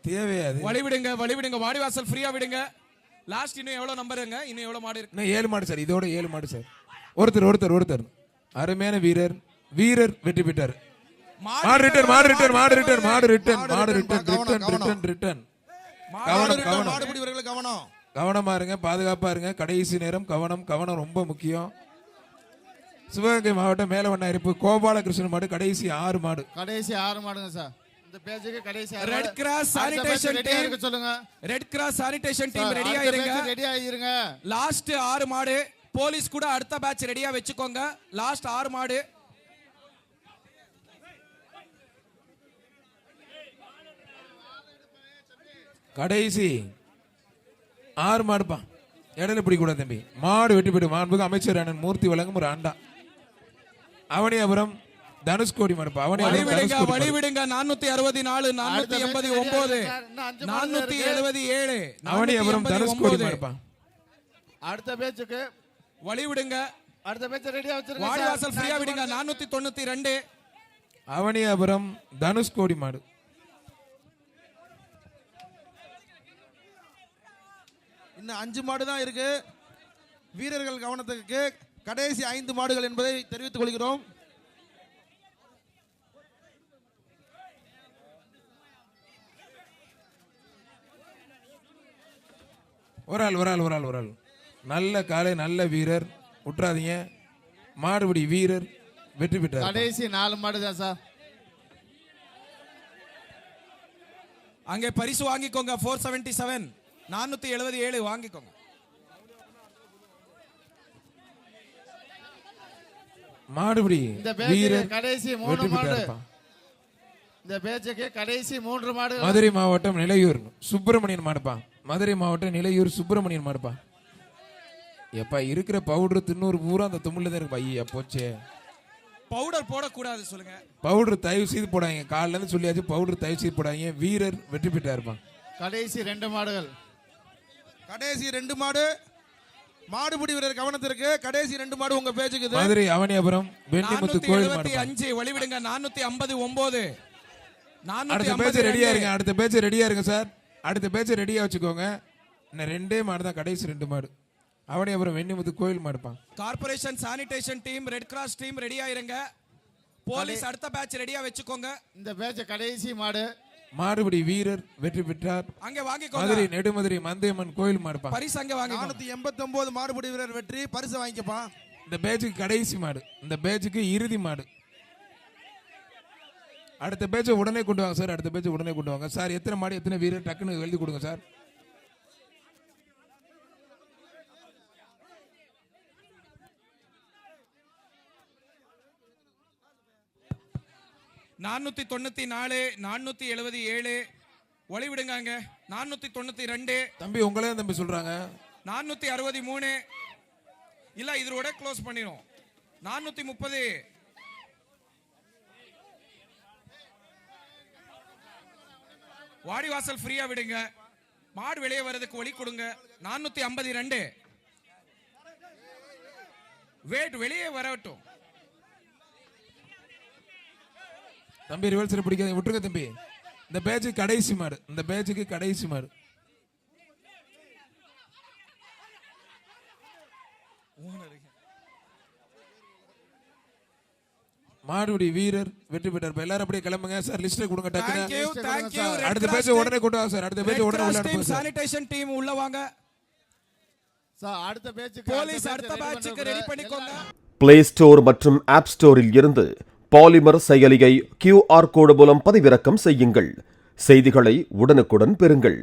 தேவையாது. வழி விடுங்க, வழி விடுங்க. வாடிவாசல் ஃப்ரீயா விடுங்க. லாஸ்ட் இன்னும் எவ்வளவு நம்பருங்க? இன்னும் எவ்வளவு மாடு இருக்கு? இன்னும் 7 மாடு சார். இதோட 7 மாடு சார். ஒருத்தர் அருமையான வீரர் வெற்றி பெற்றார். மாடு ரிட்டர்ன். கவனமா இருங்க, பாதுகாப்பா இருங்க. கடைசி நேரம் கவனம் ரொம்ப முக்கியம். சிவகங்கை மாவட்டம் மேலவண்ணாயிருப்பு கோபாலகிருஷ்ணன் மாடு கடைசி 6 மாடு. கடைசி 6 மாடுங்க சார். இந்த பேஜுக்கு கடைசி ரெட் கிராஸ் சானிடேஷன் டீம் சொல்லுங்க. ரெட் கிராஸ் சானிடேஷன் டீம் ரெடியா இருங்க. லாஸ்ட் 6 மாடு. போலீஸ் கூட அடுத்த பேட்ச் ரெடியா வெச்சுக்கோங்க. லாஸ்ட் 6 மாடு. கடைசி 6 மாடுப்பா. இடையில பிடிக்க கூடாது தம்பி. மாடு வெட்டி போயிட்டு மாண்புக்கு அமைச்சர் அண்ணன் மூர்த்தி வழங்கும் ஒரு அண்டா. அவனியாபுரம் தனுஷ்கோடி மாடுப்பா. வழி விடுங்க. 464 489 477 அவனியாபுரம் தனுஷ்கோடி மாடுப்பா. அடுத்த பேட்சுக்கு வழி விடுங்க. அடுத்த பேட்ச் ரெடியா வச்சிருங்க. வாடிவாசல் ஃப்ரீயா விடுங்க. 492 அவனியாபுரம் தனுஷ்கோடி மாடு. இன்னும் 5 மாடு தான் இருக்கு. வீரர்கள் கவனத்துக்கு கடைசி 5 மாடுகள் என்பதை தெரிவித்துக் கொள்கிறோம். ஒரு ஆள் நல்ல காலை, நல்ல வீரர், விட்டுறாதீங்க. மாடுபிடி வீரர் வெற்றி பெற்றார். கடைசி 4 மாடு தான் சார். அங்கே பரிசு வாங்கிக்கோங்க. 477 477 வாங்கிக்கோங்க. மாடுபிடி வீரர் கடைசி 3 மாடு. இந்த பேச்சுக்கு கடைசி 3 மாடு. மதுரை மாவட்டம் நிலையூர் சுப்பிரமணியன் மாடுப்பா. மதுரை மாவட்டம் நிலையூர் சுப்பிரமணியன் மாடுப்பா. எப்பா இருக்கிற பவுடர் தின்னூறு பூரா அந்த தும்முல தான் இருக்கு. ஐயா போச்சே. பவுடர் போடக்கூடாது சொல்லுங்க. பவுடர் தயவு செய்து போடாங்க. காலைல இருந்து சொல்லியாச்சு பவுடர் தயவு செய்து போடாங்க. வீரர் வெற்றி பெற்றாருப்பா. கடைசி 2 மாடுகள். கடைசி 2 மாடு. மாடுபிடி வீரர் கவனத்திற்கு கடைசி 2 மாடு உங்க பேச்சுக்கு. மதுரை அவனியாபுரம் வெண்ணிமுத்து கோயில் மாடு. 475 வழிவிடுங்க. 459 அடுத்த பேட்ச் ரெடியா இருங்க. அடுத்த பேட்ச் ரெடியா இருங்க சார். அடுத்த பேட்ச் ரெடியா வச்சுக்கோங்க. இன்னும் 2 மாடு தான் கடைசி 2 மாடு. அவனியாபுரம் வெண்ணிமுத்து கோயில் மாடுப்பா. Corporation sanitation team red cross team ரெடியா இருங்க. போலீஸ் அடுத்த பேட்ச் ரெடியா வெச்சுக்கோங்க. இந்த பேட்ச் கடைசி மாடு. மாடுபிடி வீரர் வெற்றி பெற்றார். அங்கே வாங்கிக்கோங்க. மதுரை நெடுமதுரை மந்தையம்மன் கோயில் மாடுப்பா. பரிசு அங்கே வாங்க. 489 மாடுபிடி வீரர் வெற்றி. பரிசு வாங்கிக்கப்பா. இந்த பேட்சுக்கு கடைசி மாடு. இந்த பேட்சுக்கு இறுதி மாடு. அடுத்த பேட்சை உடனே கொண்டு வாங்க சார். அடுத்த பேட்சை உடனே கொண்டு வாங்க சார். எத்தனை மாடு எத்தனை வீரர் டக்குன்னு எழுதி கொடுங்க சார். நானூத்தி 94 477 ஒளி விடுங்க. 492 தம்பி உங்களே தம்பி சொல்றாங்க. 463 இல்ல இதோட க்ளோஸ் பண்ணிரும். 430 வாடிவாசல் ஃப்ரீயா விடுங்க. மாடு வெளியே வர்றதுக்கு வழி கொடுங்க. 452 வெயிட் வெளியே வரட்டும். தம்பி ரிவர்சல் பிடிக்காத விட்டுருங்க தம்பி. இந்த பேட்சுக்கு கடைசி மாடு. இந்த பேட்சுக்கு கடைசி மாடு. மாடுபிடி வீரர் வெற்றி பெற்றார். எல்லாரும் அப்படியே கிளம்புங்க சார். லிஸ்ட் கொடுங்க டக்குனு. அடுத்த பேட்ச் உடனே கொண்டு வாங்க சார். அடுத்த பேட்ச் உடனே உள்ள அனுப்புங்க சார். சானிடேஷன் டீம் உள்ள வாங்க சார். அடுத்த பேட்சுக்கு போலீஸ் அடுத்த பேட்சுக்கு ரெடி பண்ணிக்கோங்க. பிளே ஸ்டோர் மற்றும் ஆப் ஸ்டோரில் இருந்து பாலிமர் செயலியை QR கோடு மூலம் பதிவிறக்கம் செய்யுங்கள். செய்திகளை உடனுக்குடன் பெறுங்கள்.